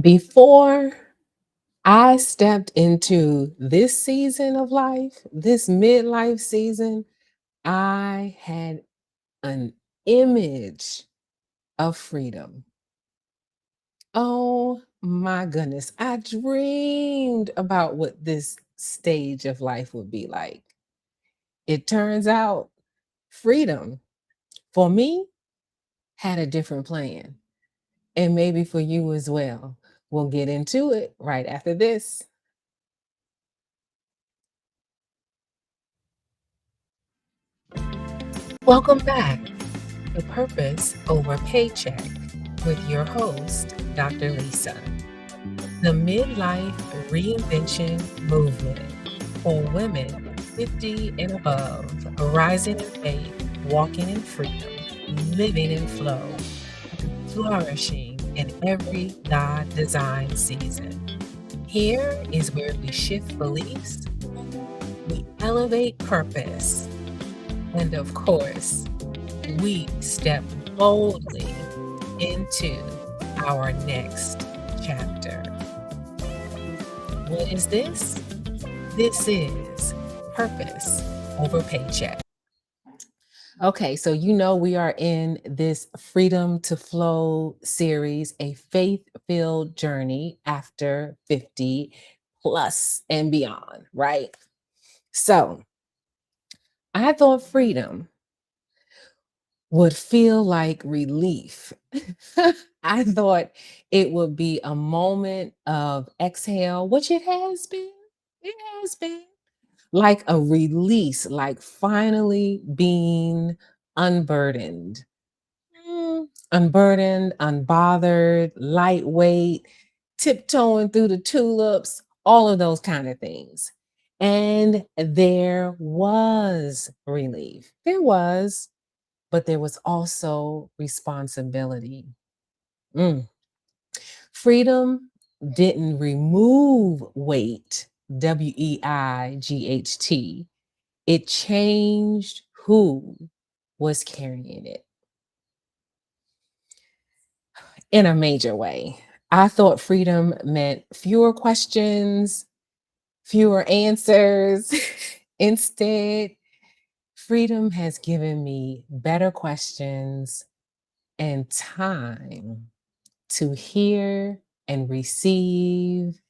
Before I stepped into this season of life, this midlife season, I had an image of freedom. Oh my goodness. I dreamed about what this stage of life would be like. It turns out freedom for me had a different plan, and maybe for you as well. We'll get into it right after this. Welcome back to Purpose Over Paycheck with your host, Dr. Lisa. The midlife reinvention movement for women 50 and above, rising in faith, walking in freedom, living in flow, flourishing in every God designed season. Here is where we shift beliefs, we elevate purpose, and of course, we step boldly into our next chapter. What is this? This is Purpose Over Paycheck. Okay, so we are in this Freedom to Flow series, a faith filled journey after 50 plus and beyond, right? So I thought freedom would feel like relief. I thought it would be a moment of exhale, which it has been. It has been like a release, like finally being unburdened. Unburdened, unbothered, lightweight, tiptoeing through the tulips, all of those kind of things. And there was relief. There was, but there was also responsibility. Mm. Freedom didn't remove weight, WEIGHT. It changed who was carrying it in a major way. I thought freedom meant fewer questions, fewer answers. Instead, freedom has given me better questions and time to hear and receive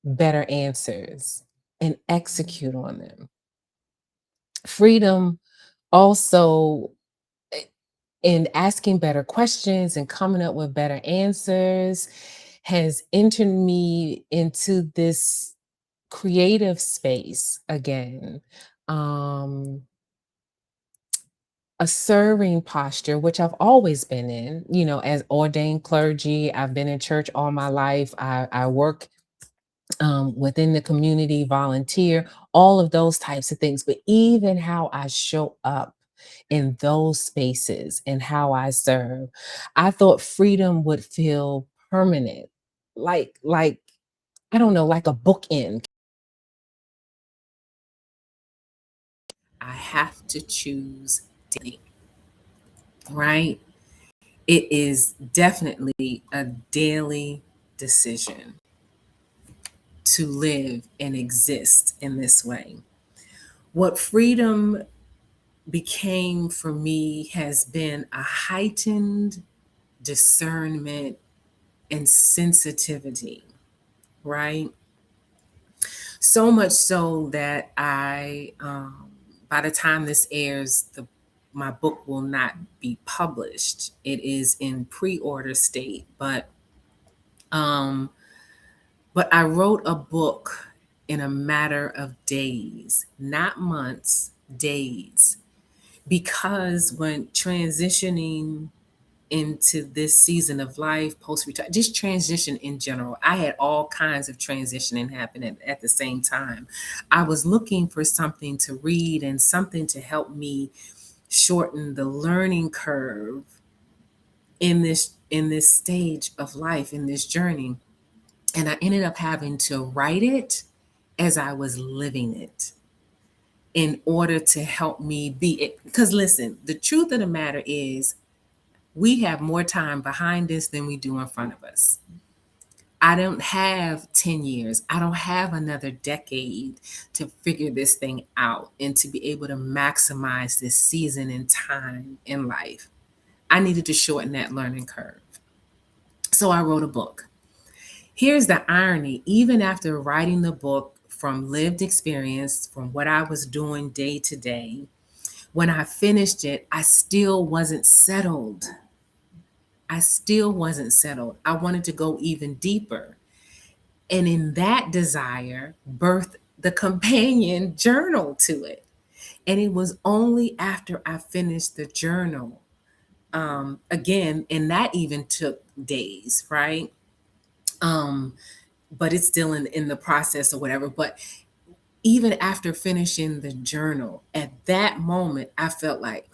better answers and execute on them. Freedom also in asking better questions and coming up with better answers has entered me into this creative space again. Um, a serving posture, which I've always been in, as ordained clergy. I've been in church all my life. I work within the community, volunteer, all of those types of things. But even how I show up in those spaces and how I serve, I thought freedom would feel permanent, like I don't know, like a bookend. I have to choose daily, right? It is definitely a daily decision to live and exist in this way. What freedom became for me has been a heightened discernment and sensitivity, right? So much so that by the time this airs, my book will not be published. It is in pre-order state, um, but I wrote a book in a matter of days, not months, days, because when transitioning into this season of life, post retire, just transition in general. I had all kinds of transitioning happening at the same time. I was looking for something to read and something to help me shorten the learning curve in this stage of life, in this journey. And I ended up having to write it as I was living it in order to help me be it. Because listen, the truth of the matter is we have more time behind us than we do in front of us. I don't have 10 years. I don't have another decade to figure this thing out and to be able to maximize this season and time in life. I needed to shorten that learning curve. So I wrote a book. Here's the irony: even after writing the book from lived experience, from what I was doing day to day, when I finished it, I still wasn't settled. I still wasn't settled. I wanted to go even deeper. And in that desire, birthed the companion journal to it. And it was only after I finished the journal, again, and that even took days, right? Um, but it's still in the process or whatever. But even after finishing the journal, at that moment, I felt like,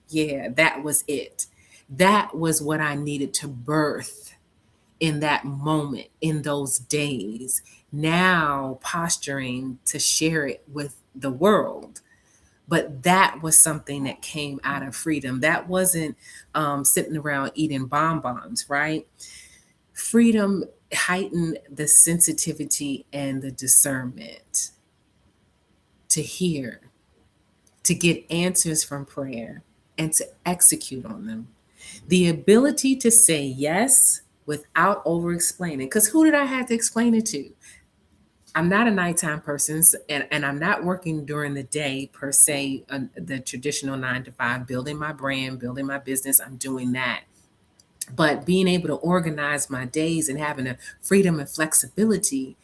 yeah, that was it. That was what I needed to birth in that moment, in those days. Now posturing to share it with the world. But that was something that came out of freedom. That wasn't sitting around eating bonbons, right? Freedom heightened the sensitivity and the discernment to hear, to get answers from prayer, and to execute on them. The ability to say yes without over explaining. Because who did I have to explain it to? I'm not a nighttime person, and I'm not working during the day per se, the traditional 9 to 5, building my brand, building my business. I'm doing that. But being able to organize my days and having a freedom and flexibility,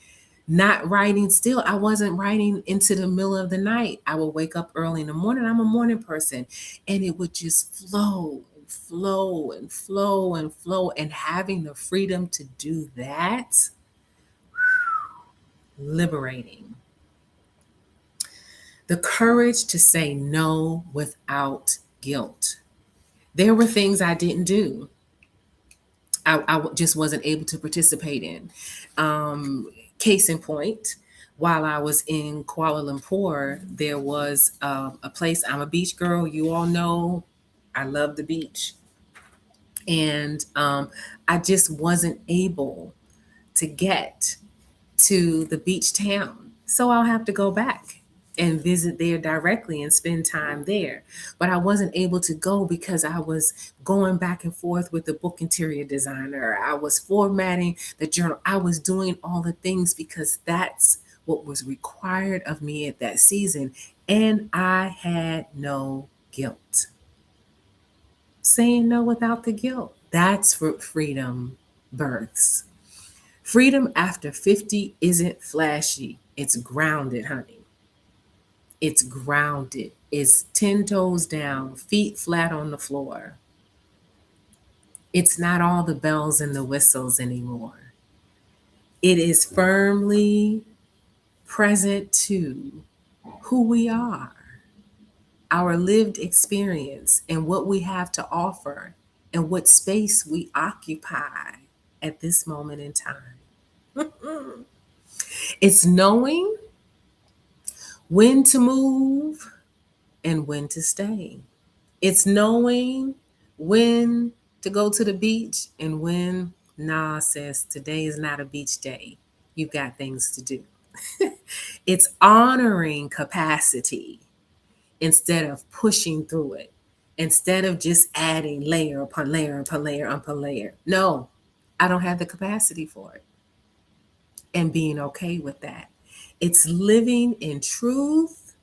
not writing still, I wasn't writing into the middle of the night. I would wake up early in the morning. I'm a morning person, and it would just flow and flow and flow and flow. And having the freedom to do that, liberating. The courage to say no without guilt. There were things I didn't do. I just wasn't able to participate in. Case in point, while I was in Kuala Lumpur, there was a place. I'm a beach girl. You all know I love the beach. And I just wasn't able to get to the beach town. So I'll have to go back and visit there directly and spend time there. But I wasn't able to go because I was going back and forth with the book interior designer. I was formatting the journal. I was doing all the things because that's what was required of me at that season. And I had no guilt. Saying no without the guilt. That's what freedom births. Freedom after 50 isn't flashy. It's grounded, honey. It's grounded. It's 10 toes down, feet flat on the floor. It's not all the bells and the whistles anymore. It is firmly present to who we are, our lived experience, and what we have to offer, and what space we occupy at this moment in time. It's knowing when to move and when to stay. It's knowing when to go to the beach and when, nah, sis, today is not a beach day. You've got things to do. It's honoring capacity instead of pushing through it, instead of just adding layer upon layer upon layer upon layer. No, I don't have the capacity for it. And being okay with that. It's living in truth,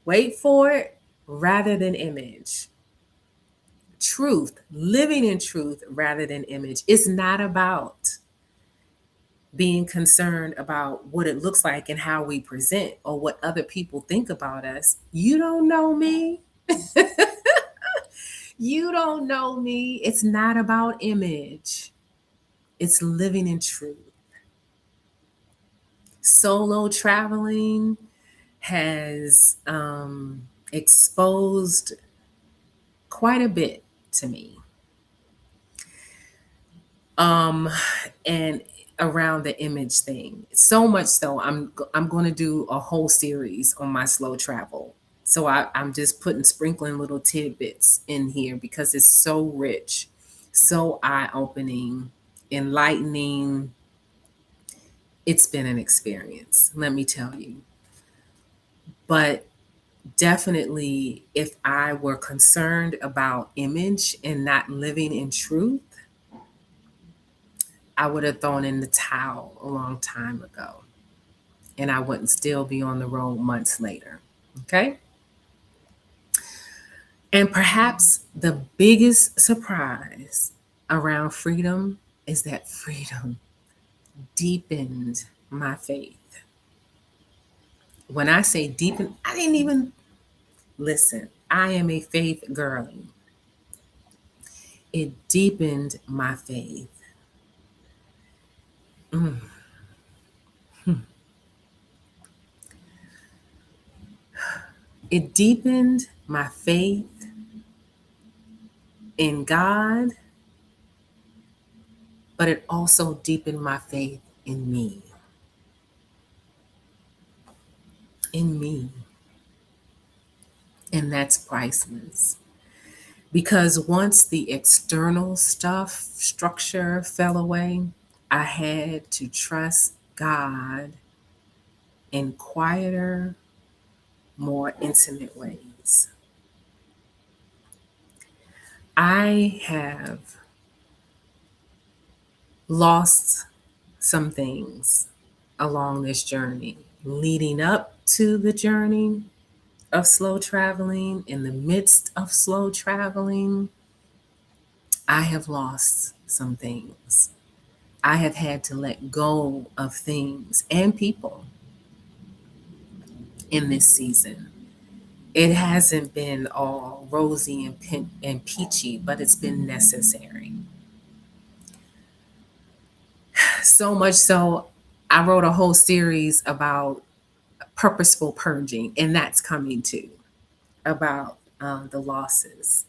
wait for it, rather than image. Truth, living in truth rather than image. It's not about being concerned about what it looks like and how we present or what other people think about us. You don't know me. You don't know me. It's not about image, it's living in truth. Solo traveling has exposed quite a bit to me. um and around the image thing, so much so I'm going to do a whole series on my slow travel. So I'm just putting sprinkling little tidbits in here because it's so rich, so eye-opening, enlightening, It's been an experience, let me tell you. But definitely, if I were concerned about image and not living in truth, I would have thrown in the towel a long time ago, and I wouldn't still be on the road months later. Okay? And perhaps the biggest surprise around freedom is that freedom deepened my faith. When I say deepen, I didn't even listen. I am a faith girly. It deepened my faith. Mm. It deepened my faith in God, but it also deepened my faith in me. In me. And that's priceless. Because once the external stuff, structure fell away, I had to trust God in quieter, more intimate ways. I have lost some things along this journey, leading up to the journey of slow traveling, in the midst of slow traveling. I have lost some things. I have had to let go of things and people in this season. It hasn't been all rosy and peachy, but it's been necessary. So much so, I wrote a whole series about purposeful purging, and that's coming too, about the losses.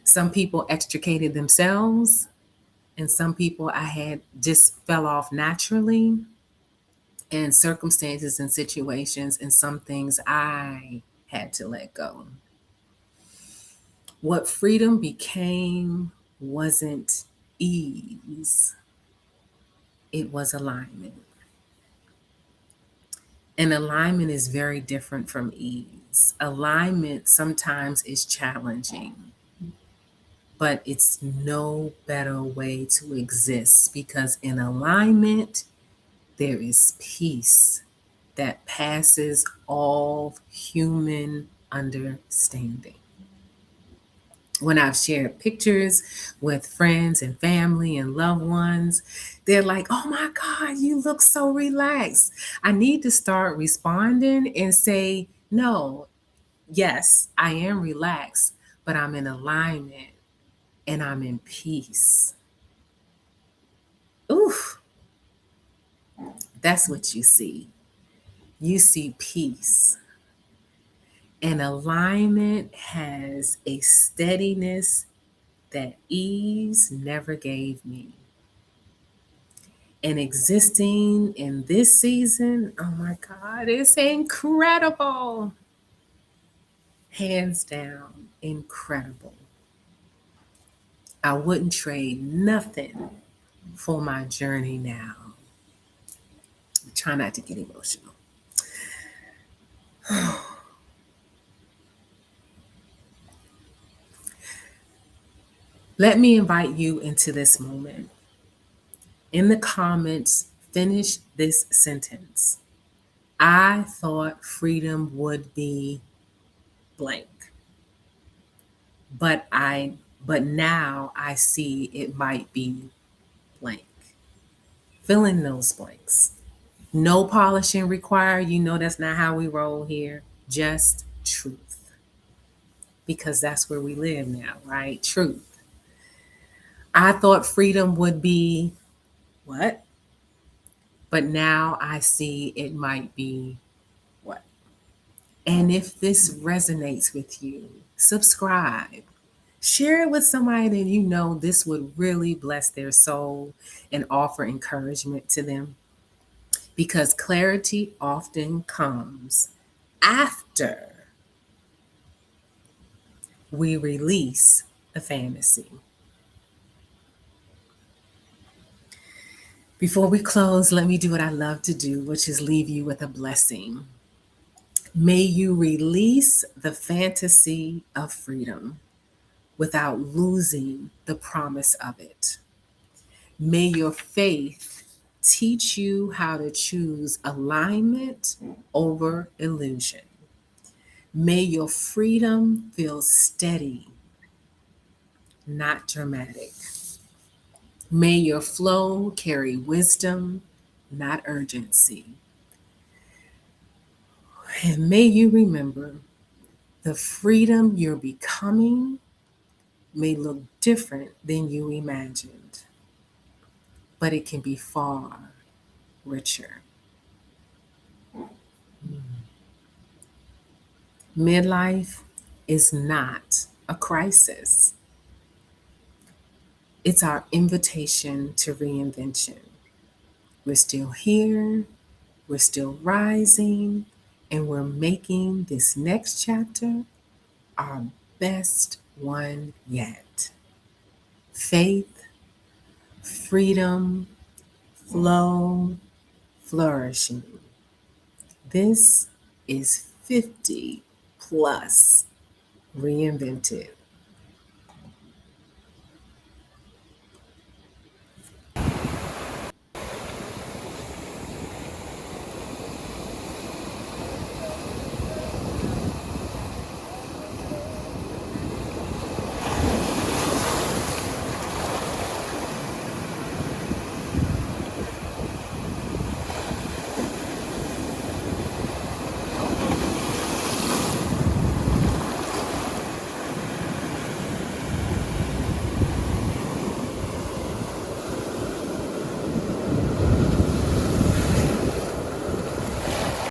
Some people extricated themselves, and some people I had just fell off naturally, and circumstances and situations, and some things I had to let go. What freedom became wasn't ease, it was alignment. And alignment is very different from ease. Alignment sometimes is challenging, but it's no better way to exist, because in alignment, there is peace that passes all human understanding. When I've shared pictures with friends and family and loved ones, they're like, oh my God, you look so relaxed. I need to start responding and say, no, yes, I am relaxed, but I'm in alignment and I'm in peace. Oof, that's what you see. You see peace. And alignment has a steadiness that ease never gave me. And existing in this season, oh my God, it's incredible. Hands down, incredible. I wouldn't trade nothing for my journey now. Try not to get emotional. Let me invite you into this moment. In the comments, finish this sentence. I thought freedom would be blank, but now I see it might be blank. Fill in those blanks. No polishing required. You know that's not how we roll here. Just truth. Because that's where we live now, right? Truth. I thought freedom would be what? But now I see it might be what? And if this resonates with you, subscribe. Share it with somebody that you know this would really bless their soul and offer encouragement to them. Because clarity often comes after we release the fantasy. Before we close, let me do what I love to do, which is leave you with a blessing. May you release the fantasy of freedom without losing the promise of it. May your faith teach you how to choose alignment over illusion. May your freedom feel steady, not dramatic. May your flow carry wisdom, not urgency. And may you remember the freedom you're becoming may look different than you imagined, but it can be far richer. Midlife is not a crisis, it's our invitation to reinvention. We're still here, we're still rising, and we're making this next chapter our best one yet. Faith, freedom, flow, flourishing. This is 50 plus reinvented.